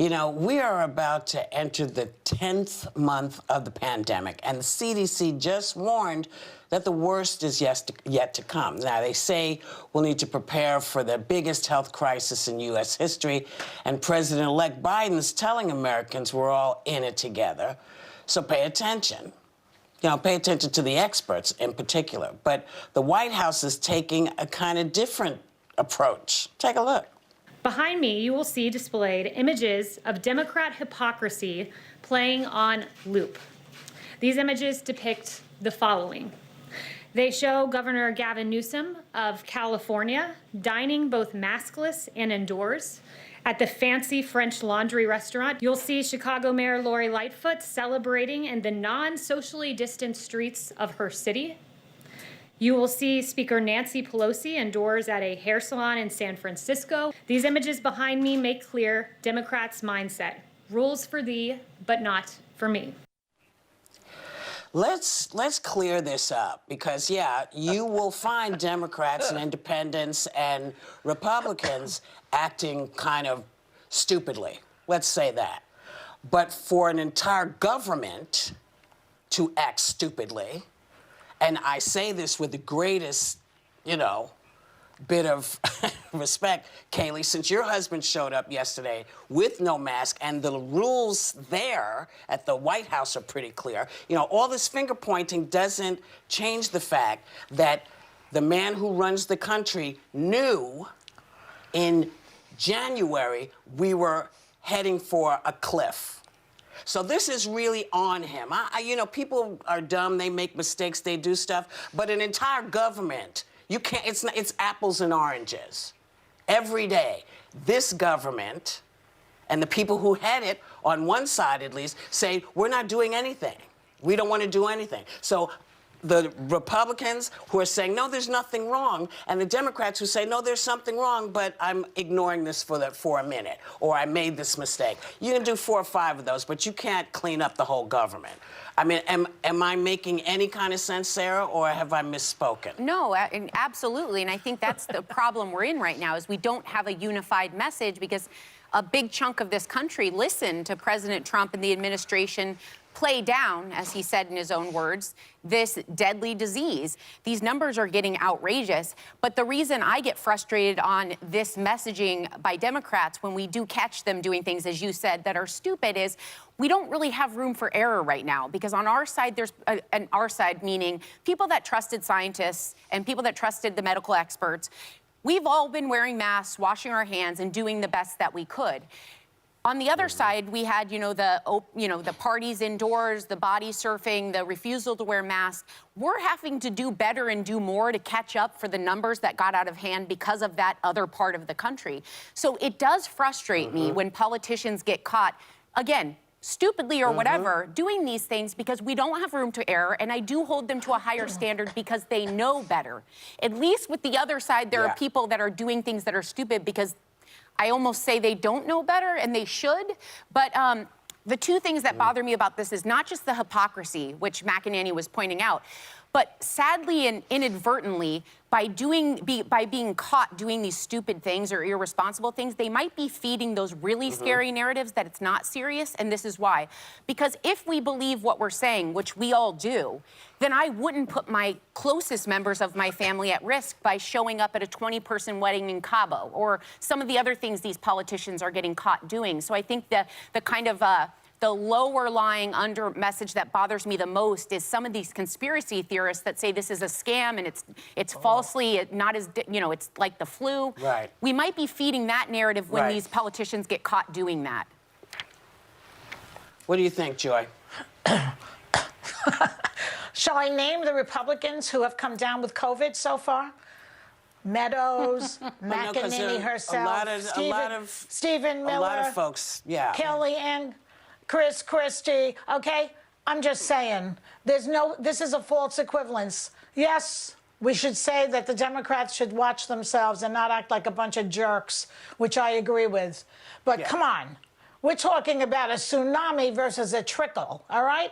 You know, we are about to enter the 10th month of the pandemic, and the CDC just warned that the worst is yet to come. Now, they say we'll need to prepare for the biggest health crisis in U.S. history, and President-elect Biden is telling Americans we're all in it together. So pay attention. You know, pay attention to the experts in particular. But the White House is taking a kind of different approach. Take a look. Behind me, you will see displayed images of Democrat hypocrisy playing on loop. These images depict the following. They show Governor Gavin Newsom of California dining both maskless and indoors at the fancy French Laundry restaurant. You'll see Chicago Mayor Lori Lightfoot celebrating in the non-socially distant streets of her city. You will see Speaker Nancy Pelosi indoors at a hair salon in San Francisco. These images behind me make clear Democrats' mindset. Rules for thee, but not for me. Let's clear this up because, yeah, you will find Democrats and independents and Republicans acting kind of stupidly. Let's say that. But for an entire government to act stupidly, and I say this with the greatest, you know, bit of respect, Kaylee, since your husband showed up yesterday with no mask and the rules there at the White House are pretty clear, you know, all this finger pointing doesn't change the fact that the man who runs the country knew in January we were heading for a cliff. So this is really on him. You know, people are dumb, they make mistakes, they do stuff, but an entire government, you can't, it's apples and oranges. Every day, this government and the people who head it, on one side at least, say, we're not doing anything. We don't want to do anything. So the Republicans who are saying, no, there's nothing wrong, and the Democrats who say, no, there's something wrong, but I'm ignoring this for a minute, or I made this mistake. You can do 4 or 5 of those, but you can't clean up the whole government. I mean, am I making any kind of sense, Sarah, or have I misspoken? No, absolutely, and I think that's the problem we're in right now, is we don't have a unified message because a big chunk of this country listened to President Trump and the administration play down, as he said in his own words, this deadly disease. These numbers are getting outrageous. But the reason I get frustrated on this messaging by Democrats when we do catch them doing things, as you said, that are stupid is we don't really have room for error right now. Because on our side, there's our side, meaning people that trusted scientists and people that trusted the medical experts. We've all been wearing masks, washing our hands, and doing the best that we could. On the other side, we had, the parties indoors, the body surfing, the refusal to wear masks. We're having to do better and do more to catch up for the numbers that got out of hand because of that other part of the country. So it does frustrate me when politicians get caught, again, stupidly or whatever, doing these things because we don't have room to error, and I do hold them to a higher standard because they know better. At least with the other side, there are people that are doing things that are stupid because I almost say they don't know better, and they should. But the two things that bother me about this is not just the hypocrisy, which McEnany was pointing out, but sadly and inadvertently, by being caught doing these stupid things or irresponsible things, they might be feeding those really scary narratives that it's not serious, and this is why. Because if we believe what we're saying, which we all do, then I wouldn't put my closest members of my family at risk by showing up at a 20-person wedding in Cabo, or some of the other things these politicians are getting caught doing. So I think the kind of the lower lying under message that bothers me the most is some of these conspiracy theorists that say this is a scam and it's falsely not as, it's like the flu. Right. We might be feeding that narrative when these politicians get caught doing that. What do you think, Joy? Shall I name the Republicans who have come down with COVID so far? Meadows, McEnany herself, Stephen Miller, a lot of folks, Kellyanne, Chris Christie, okay? I'm just saying, this is a false equivalence. Yes, we should say that the Democrats should watch themselves and not act like a bunch of jerks, which I agree with. But come on, we're talking about a tsunami versus a trickle, all right?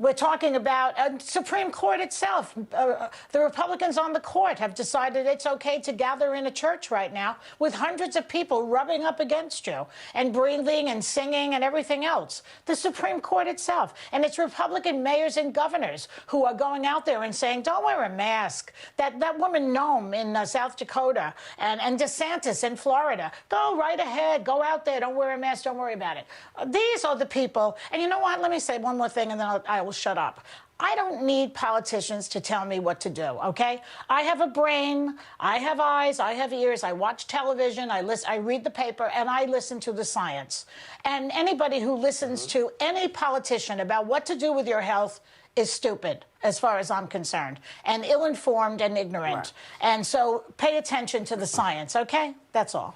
We're talking about Supreme Court itself. The Republicans on the court have decided it's okay to gather in a church right now with hundreds of people rubbing up against you and breathing and singing and everything else. The Supreme Court itself. And it's Republican mayors and governors who are going out there and saying, don't wear a mask. That woman Nome in South Dakota and DeSantis in Florida, go right ahead. Go out there. Don't wear a mask. Don't worry about it. These are the people. And you know what? Let me say one more thing and then I will shut up. I don't need politicians to tell me what to do, okay? I have a brain, I have eyes, I have ears, I watch television, I read the paper, and I listen to the science. And anybody who listens to any politician about what to do with your health is stupid, as far as I'm concerned, and ill-informed and ignorant. Right. And so pay attention to the science, okay? That's all.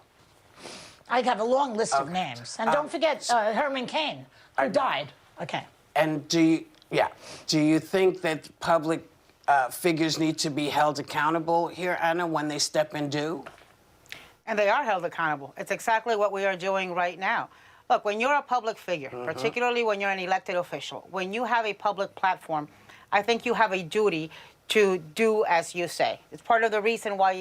I have a long list of names. And don't forget Herman Cain, who died. Okay. And do you think that public figures need to be held accountable here, Anna, when they step and do? And they are held accountable. It's exactly what we are doing right now. Look, when you're a public figure, particularly when you're an elected official, when you have a public platform, I think you have a duty to do as you say. It's part of the reason why,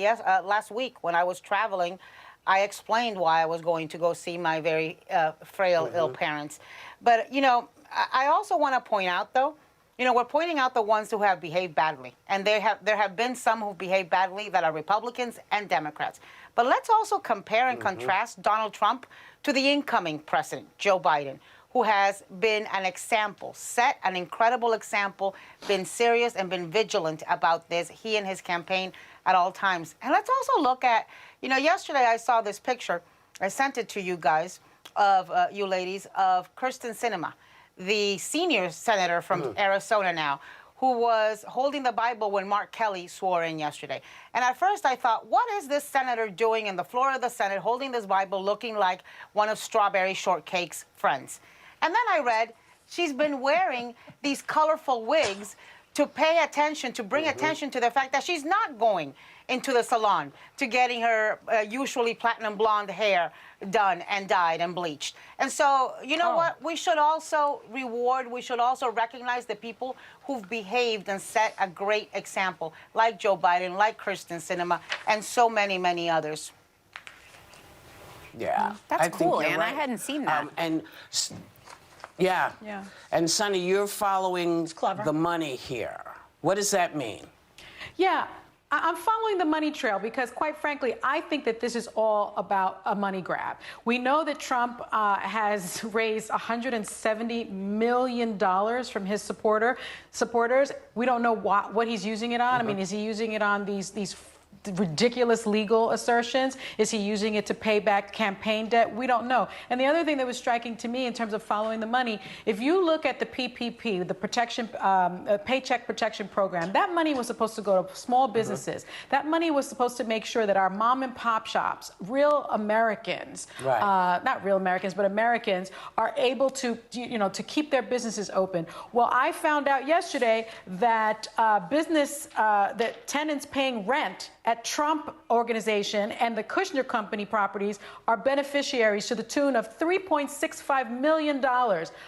last week when I was traveling, I explained why I was going to go see my very frail, ill parents. But, you know, I also want to point out, though, you know, we're pointing out the ones who have behaved badly. And there have been some who behaved badly that are Republicans and Democrats. But let's also compare and contrast Donald Trump to the incoming president, Joe Biden, who has been an example, set an incredible example, been serious and been vigilant about this, he and his campaign at all times. And let's also look at, you know, yesterday I saw this picture, I sent it to you guys, of you ladies, of Kyrsten Sinema, the senior senator from Arizona now, who was holding the Bible when Mark Kelly swore in yesterday. And at first I thought, what is this senator doing in the floor of the Senate holding this Bible looking like one of Strawberry Shortcake's friends? And then I read she's been wearing these colorful wigs to pay attention, to bring attention to the fact that she's not going into the salon to getting her usually platinum blonde hair done and dyed and bleached. And so, you know what? We should also reward, we should also recognize the people who've behaved and set a great example, like Joe Biden, like Kyrsten Sinema, and so many, many others. Yeah. That's I think cool, you're Ann. right. I hadn't seen that. Yeah. Yeah. And Sonny, you're following clever. the money here. What does that mean? Yeah, I'm following the money trail because, quite frankly, I think that this is all about a money grab. We know that Trump has raised $170 million from his supporters. We don't know what he's using it on. I mean, is he using it on these ridiculous legal assertions? Is he using it to pay back campaign debt? We don't know. And the other thing that was striking to me in terms of following the money, if you look at the PPP, the Paycheck Protection Program, that money was supposed to go to small businesses. That money was supposed to make sure that our mom and pop shops, real Americans, not real Americans, but Americans, are able to, to keep their businesses open. Well, I found out yesterday that that tenants paying rent at Trump Organization and the Kushner Company properties are beneficiaries to the tune of $3.65 million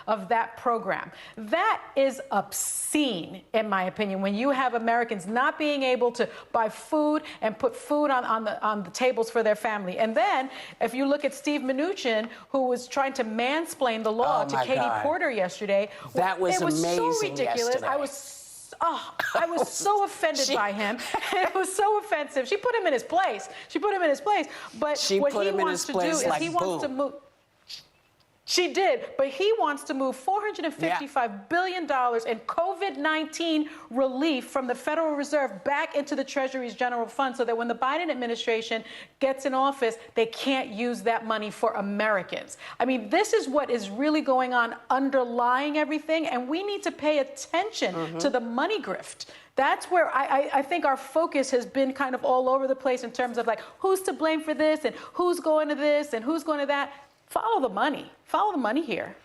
of that program. That is obscene, in my opinion, when you have Americans not being able to buy food and put food on the tables for their family. And then, if you look at Steve Mnuchin, who was trying to mansplain the law to Katie Porter yesterday, that was amazing. It was so ridiculous. Yesterday. I was so offended by him. It was so offensive. She put him in his place. But what he wants to do is he wants to move. She did, but he wants to move $455 billion in COVID-19 relief from the Federal Reserve back into the Treasury's general fund so that when the Biden administration gets in office, they can't use that money for Americans. I mean, this is what is really going on underlying everything, and we need to pay attention to the money grift. That's where I think our focus has been kind of all over the place in terms of like, who's to blame for this and who's going to this and who's going to that. Follow the money. Follow the money here.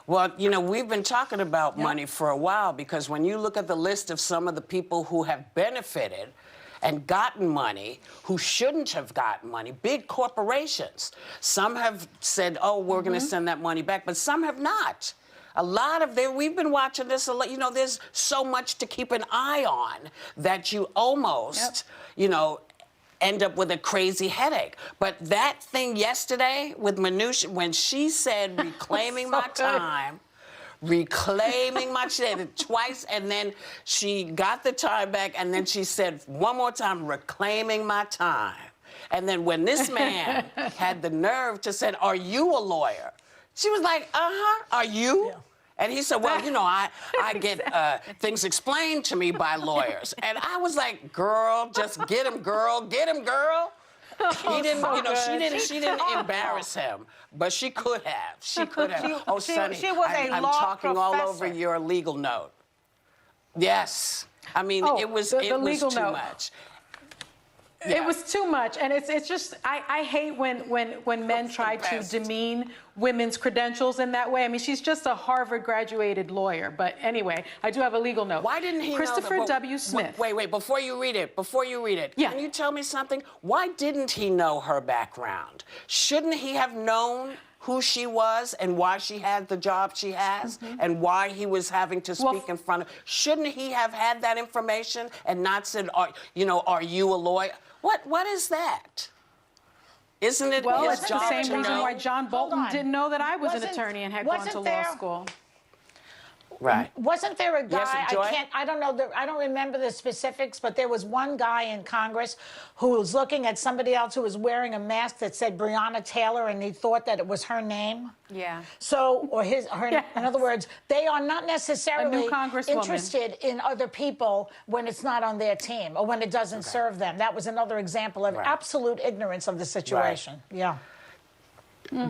Well, we've been talking about money for a while because when you look at the list of some of the people who have benefited and gotten money who shouldn't have gotten money, big corporations, some have said, oh, we're going to send that money back, but some have not. A lot of there, we've been watching this a lot. You know, there's so much to keep an eye on that you almost, you know, end up with a crazy headache. But that thing yesterday with Minutia, when she said reclaiming my time, reclaiming my time twice, and then she got the time back, and then she said one more time, reclaiming my time. And then when this man had the nerve to say, are you a lawyer? She was like, are you? Yeah. And he said, well, you know, I get things explained to me by lawyers. And I was like, girl, just get him, girl, get him, girl. He didn't, you know, she didn't embarrass him, but she could have. She could have. Oh, Sonny, I'm talking all over your legal note. Yes. I mean, it was too much. Yeah. It was too much, and it's just I hate when men try to demean women's credentials in that way. I mean, she's just a Harvard graduated lawyer, but anyway, I do have a legal note. Why didn't he Christopher know W. Smith. Wait, before you read it, yeah. Can you tell me something? Why didn't he know her background? Shouldn't he have known who she was and why she had the job she has and why he was having to speak in front of? Shouldn't he have had that information and not said, are you a lawyer? What is that? Isn't it well, his it's job the same to reason know? why John Bolton didn't know that I was an attorney and had gone to law school. Right. Wasn't there a guy, Yes, Joy? I don't remember the specifics, but there was one guy in Congress who was looking at somebody else who was wearing a mask that said Breonna Taylor, and he thought that it was her name. Yeah. So, or her, Yes. in other words, they are not necessarily congresswoman. interested in other people when it's not on their team or when it doesn't serve them. That was another example of absolute ignorance of the situation. Yeah.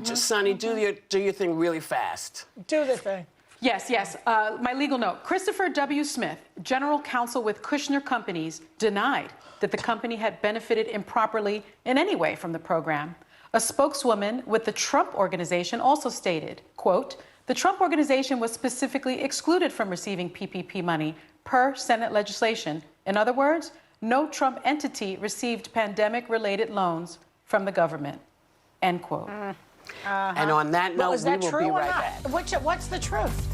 Sonny, do your thing really fast. Do the thing. Yes. My legal note. Christopher W. Smith, general counsel with Kushner Companies, denied that the company had benefited improperly in any way from the program. A spokeswoman with the Trump Organization also stated, quote, the Trump Organization was specifically excluded from receiving PPP money per Senate legislation. In other words, no Trump entity received pandemic-related loans from the government, end quote. And on that note, we will be right back. What's the truth?